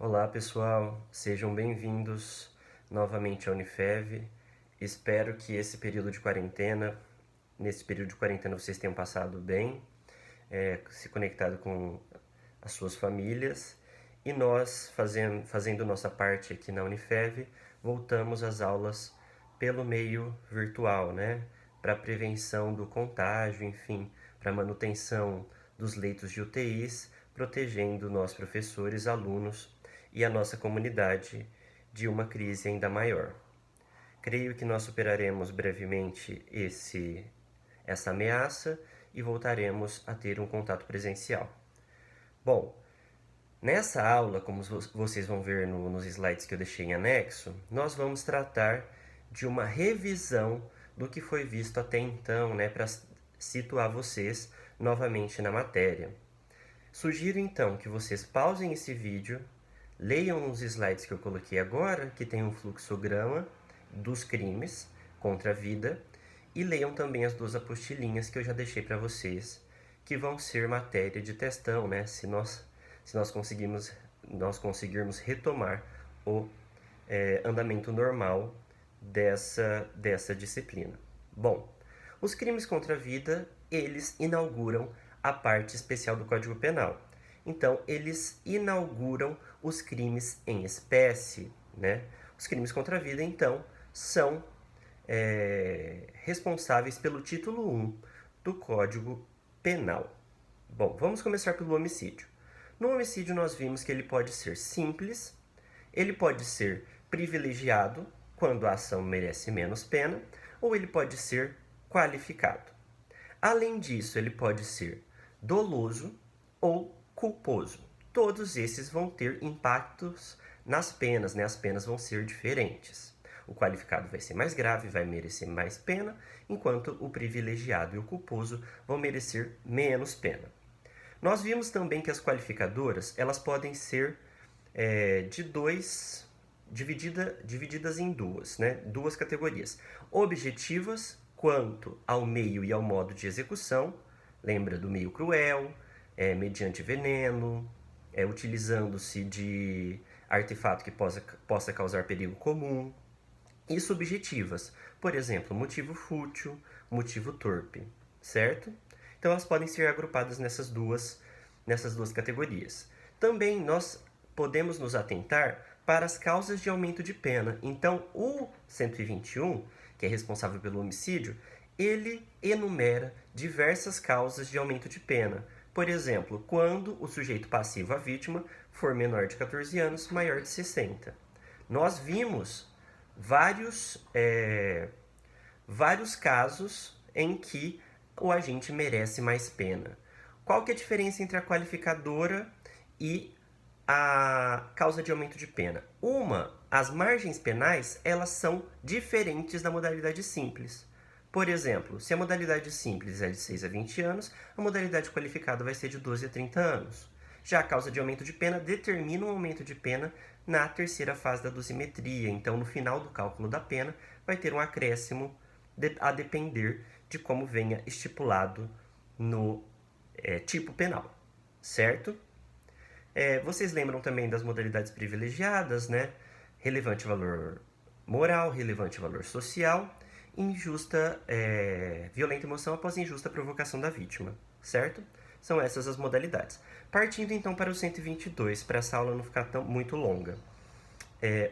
Olá pessoal, sejam bem-vindos novamente à Unifev. Espero que nesse período de quarentena vocês tenham passado bem, se conectado com as suas famílias e nós, fazendo nossa parte aqui na Unifev, voltamos às aulas pelo meio virtual, né? Para prevenção do contágio, enfim, para manutenção dos leitos de UTIs, protegendo nós professores, alunos e a nossa comunidade de uma crise ainda maior. Creio que nós superaremos brevemente essa ameaça e voltaremos a ter um contato presencial. Bom, nessa aula, como vocês vão ver nos slides que eu deixei em anexo, nós vamos tratar de uma revisão do que foi visto até então, né, para situar vocês novamente na matéria. Sugiro então que vocês pausem esse vídeo, leiam os slides que eu coloquei agora, que tem um fluxograma dos crimes contra a vida, e leiam também as duas apostilinhas que eu já deixei para vocês, que vão ser matéria de testão, né? Se nós conseguirmos retomar o andamento normal dessa disciplina. Bom, os crimes contra a vida, eles inauguram a parte especial do Código Penal. Então, eles inauguram os crimes em espécie, né? Os crimes contra a vida, então, são responsáveis pelo título 1 do Código Penal. Bom, vamos começar pelo homicídio. No homicídio, nós vimos que ele pode ser simples, ele pode ser privilegiado, quando a ação merece menos pena, ou ele pode ser qualificado. Além disso, ele pode ser doloso ou culposo. Todos esses vão ter impactos nas penas, né? As penas vão ser diferentes. O qualificado vai ser mais grave, vai merecer mais pena, enquanto o privilegiado e o culposo vão merecer menos pena. Nós vimos também que as qualificadoras, elas podem ser divididas em duas, né? Duas categorias. Objetivas, quanto ao meio e ao modo de execução, lembra do meio cruel, mediante veneno, utilizando-se de artefato que possa causar perigo comum, e subjetivas, por exemplo, motivo fútil, motivo torpe, certo? Então elas podem ser agrupadas nessas duas categorias. Também nós podemos nos atentar para as causas de aumento de pena. Então o 121, que é responsável pelo homicídio, ele enumera diversas causas de aumento de pena. Por exemplo, quando o sujeito passivo, a vítima, for menor de 14 anos, maior de 60. Nós vimos vários casos em que o agente merece mais pena. Qual que é a diferença entre a qualificadora e a causa de aumento de pena? As margens penais, elas são diferentes da modalidade simples. Por exemplo, se a modalidade simples é de 6 a 20 anos, a modalidade qualificada vai ser de 12 a 30 anos. Já a causa de aumento de pena determina um aumento de pena na terceira fase da dosimetria. Então, no final do cálculo da pena, vai ter um acréscimo a depender de como venha estipulado no tipo penal, certo? Vocês lembram também das modalidades privilegiadas, né? Relevante valor moral, relevante valor social, violenta emoção após injusta provocação da vítima, certo? São essas as modalidades. Partindo então para o 122, para essa aula não ficar muito longa.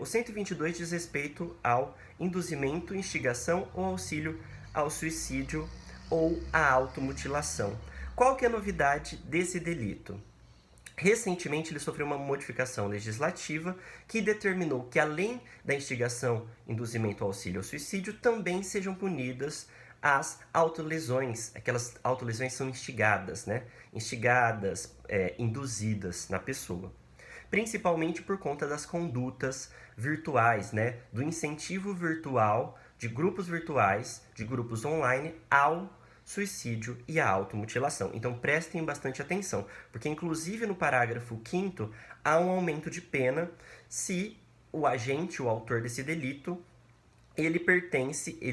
O 122 diz respeito ao induzimento, instigação ou auxílio ao suicídio ou à automutilação. Qual que é a novidade desse delito? Recentemente ele sofreu uma modificação legislativa que determinou que, além da instigação, induzimento, auxílio ao suicídio, também sejam punidas as autolesões. Aquelas autolesões são instigadas, né? Instigadas, induzidas na pessoa. Principalmente por conta das condutas virtuais, né? Do incentivo virtual de grupos virtuais, de grupos online, ao suicídio e a automutilação. Então prestem bastante atenção, porque inclusive no parágrafo 5º há um aumento de pena se o agente, o autor desse delito, ele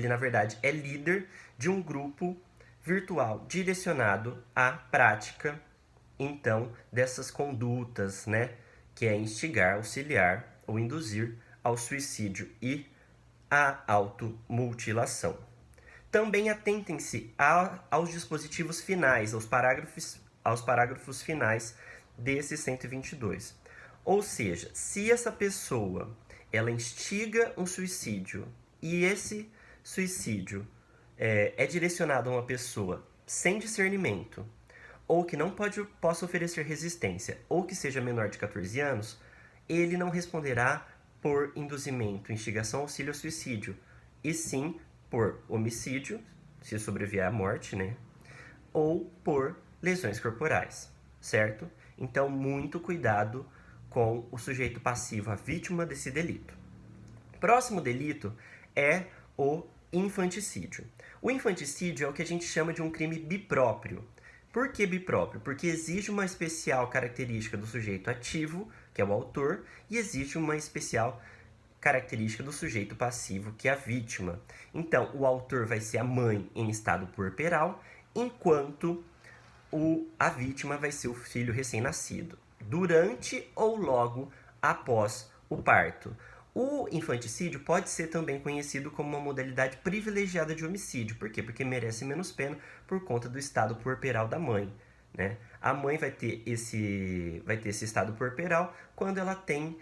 na verdade é líder de um grupo virtual direcionado à prática, então, dessas condutas, né, que é instigar, auxiliar ou induzir ao suicídio e à automutilação. Também atentem-se aos dispositivos finais, aos parágrafos finais desse 122. Ou seja, se essa pessoa ela instiga um suicídio e esse suicídio é direcionado a uma pessoa sem discernimento, ou que não possa oferecer resistência, ou que seja menor de 14 anos, ele não responderá por induzimento, instigação, auxílio ao suicídio, e sim por homicídio, se sobreviver à morte, né? Ou por lesões corporais, certo? Então, muito cuidado com o sujeito passivo, a vítima desse delito. Próximo delito é o infanticídio. O infanticídio é o que a gente chama de um crime bipróprio. Por que bipróprio? Porque existe uma especial característica do sujeito ativo, que é o autor, e existe uma especial característica do sujeito passivo, que é a vítima. Então, o autor vai ser a mãe em estado puerperal, enquanto a vítima vai ser o filho recém-nascido, durante ou logo após o parto. O infanticídio pode ser também conhecido como uma modalidade privilegiada de homicídio. Por quê? Porque merece menos pena por conta do estado puerperal da mãe, né? A mãe vai ter esse estado puerperal quando ela tem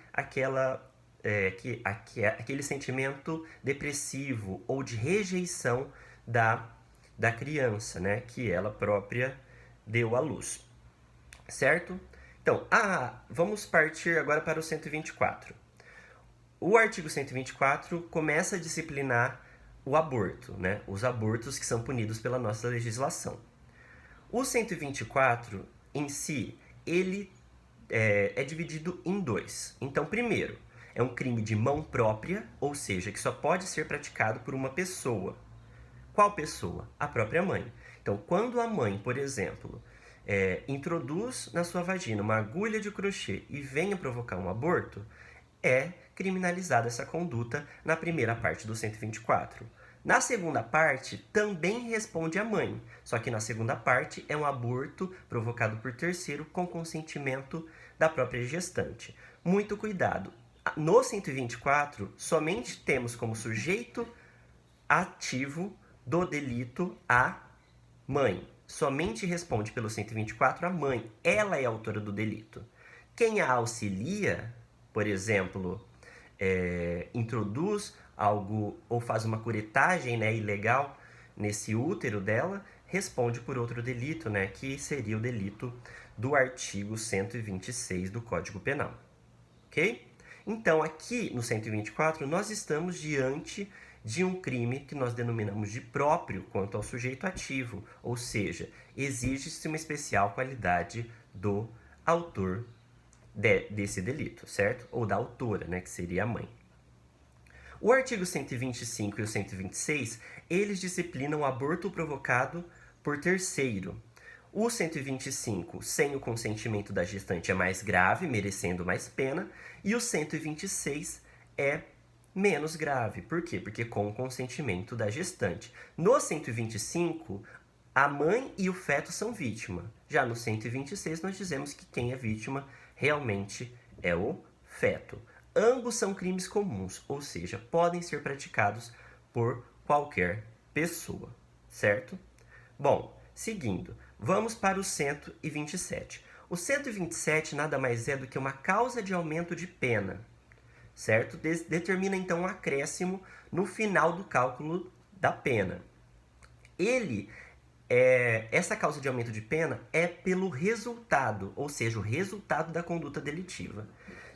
aquele sentimento depressivo ou de rejeição da criança, né? Que ela própria deu à luz, certo? Então, vamos partir agora para o 124. O artigo 124 começa a disciplinar o aborto, né? Os abortos que são punidos pela nossa legislação. O 124, em si, ele é dividido em dois. Então, primeiro, é um crime de mão própria, ou seja, que só pode ser praticado por uma pessoa. Qual pessoa? A própria mãe. Então, quando a mãe, por exemplo, introduz na sua vagina uma agulha de crochê e venha provocar um aborto, é criminalizada essa conduta na primeira parte do 124. Na segunda parte, também responde a mãe, só que na segunda parte é um aborto provocado por terceiro com consentimento da própria gestante. Muito cuidado. No 124, somente temos como sujeito ativo do delito a mãe. Somente responde pelo 124 a mãe. Ela é a autora do delito. Quem a auxilia, por exemplo, introduz algo ou faz uma curetagem, né, ilegal nesse útero dela, responde por outro delito, né, que seria o delito do artigo 126 do Código Penal. Ok? Então, aqui no 124, nós estamos diante de um crime que nós denominamos de próprio quanto ao sujeito ativo, ou seja, exige-se uma especial qualidade do autor desse delito, certo? Ou da autora, né, que seria a mãe. O artigo 125 e o 126, eles disciplinam o aborto provocado por terceiro. O 125, sem o consentimento da gestante, é mais grave, merecendo mais pena, e o 126 é menos grave. Por quê? Porque com o consentimento da gestante. No 125, a mãe e o feto são vítima. Já no 126, nós dizemos que quem é vítima realmente é o feto. Ambos são crimes comuns, ou seja, podem ser praticados por qualquer pessoa, certo? Bom, seguindo, vamos para o 127. O 127 nada mais é do que uma causa de aumento de pena, certo? Determina então um acréscimo no final do cálculo da pena. Essa causa de aumento de pena é pelo resultado, ou seja, o resultado da conduta delitiva.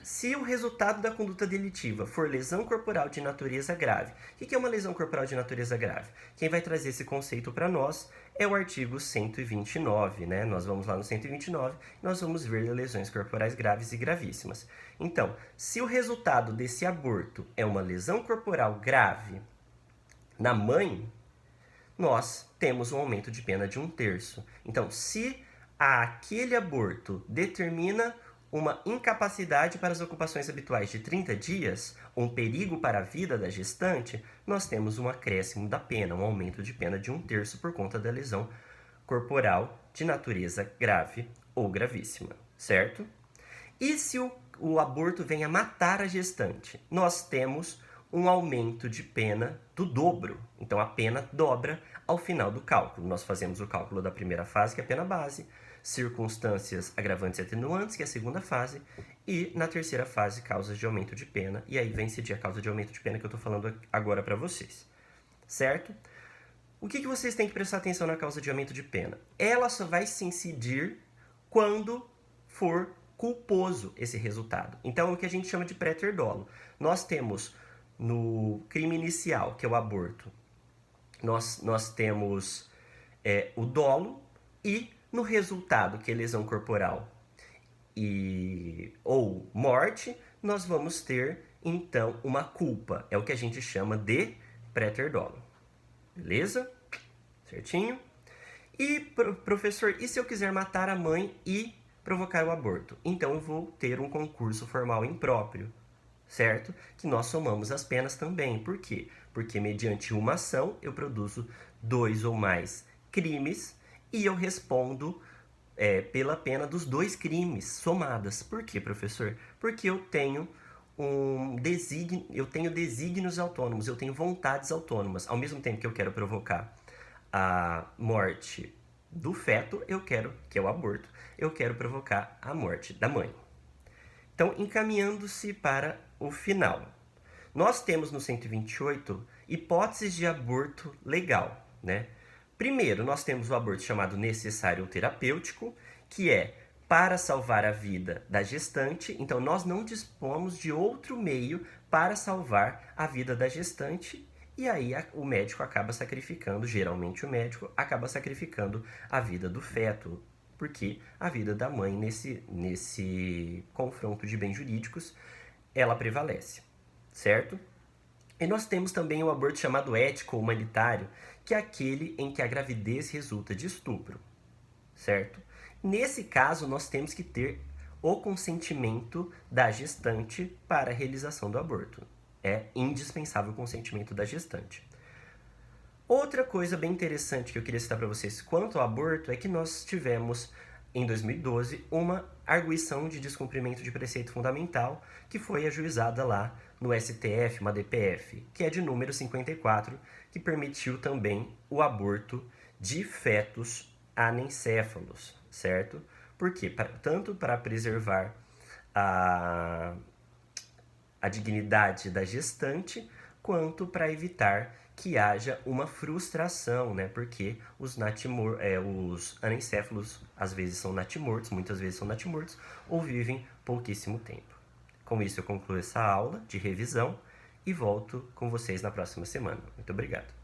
Se o resultado da conduta delitiva for lesão corporal de natureza grave, o que é uma lesão corporal de natureza grave? Quem vai trazer esse conceito para nós é o artigo 129, né? Nós vamos lá no 129 e nós vamos ver lesões corporais graves e gravíssimas. Então, se o resultado desse aborto é uma lesão corporal grave na mãe, nós temos um aumento de pena de 1/3. Então, se aquele aborto determina uma incapacidade para as ocupações habituais de 30 dias, um perigo para a vida da gestante, nós temos um acréscimo da pena, um aumento de pena de 1/3 por conta da lesão corporal de natureza grave ou gravíssima, certo? E se o aborto venha matar a gestante, nós temos um aumento de pena do dobro. Então a pena dobra ao final do cálculo. Nós fazemos o cálculo da primeira fase, que é a pena base, circunstâncias agravantes e atenuantes, que é a segunda fase, e na terceira fase, causas de aumento de pena, e aí vai incidir a causa de aumento de pena que eu estou falando agora para vocês. Certo? O que vocês têm que prestar atenção na causa de aumento de pena? Ela só vai se incidir quando for culposo esse resultado. Então, é o que a gente chama de préter dolo. Nós temos no crime inicial, que é o aborto, nós temos o dolo, e no resultado, que é lesão corporal ou morte, nós vamos ter, então, uma culpa. É o que a gente chama de préter dolo. Beleza? Certinho? E, professor, e se eu quiser matar a mãe e provocar o aborto? Então eu vou ter um concurso formal impróprio, certo? Que nós somamos as penas também. Por quê? Porque mediante uma ação eu produzo 2 ou mais crimes e eu respondo pela pena dos 2 crimes somadas. Por quê, professor? Porque eu tenho desígnios autônomos, eu tenho vontades autônomas. Ao mesmo tempo que eu quero provocar a morte do feto, que é o aborto, eu quero provocar a morte da mãe. Então, encaminhando-se para o final. Nós temos no 128 hipóteses de aborto legal, né? Primeiro, nós temos o aborto chamado necessário ou terapêutico, que é para salvar a vida da gestante. Então, nós não dispomos de outro meio para salvar a vida da gestante. E aí o médico acaba sacrificando, geralmente o médico acaba sacrificando a vida do feto, porque a vida da mãe nesse confronto de bens jurídicos, ela prevalece, certo? E nós temos também o aborto chamado ético ou humanitário, que é aquele em que a gravidez resulta de estupro, certo? Nesse caso, nós temos que ter o consentimento da gestante para a realização do aborto. É indispensável o consentimento da gestante. Outra coisa bem interessante que eu queria citar para vocês quanto ao aborto é que nós tivemos, em 2012, uma arguição de descumprimento de preceito fundamental que foi ajuizada lá no STF, uma DPF, que é de número 54, que permitiu também o aborto de fetos anencéfalos, certo? Por quê? Tanto para preservar a dignidade da gestante, quanto para evitar que haja uma frustração, né? Porque os anencéfalos às vezes são natimortos, muitas vezes são natimortos, ou vivem pouquíssimo tempo. Com isso eu concluo essa aula de revisão e volto com vocês na próxima semana. Muito obrigado.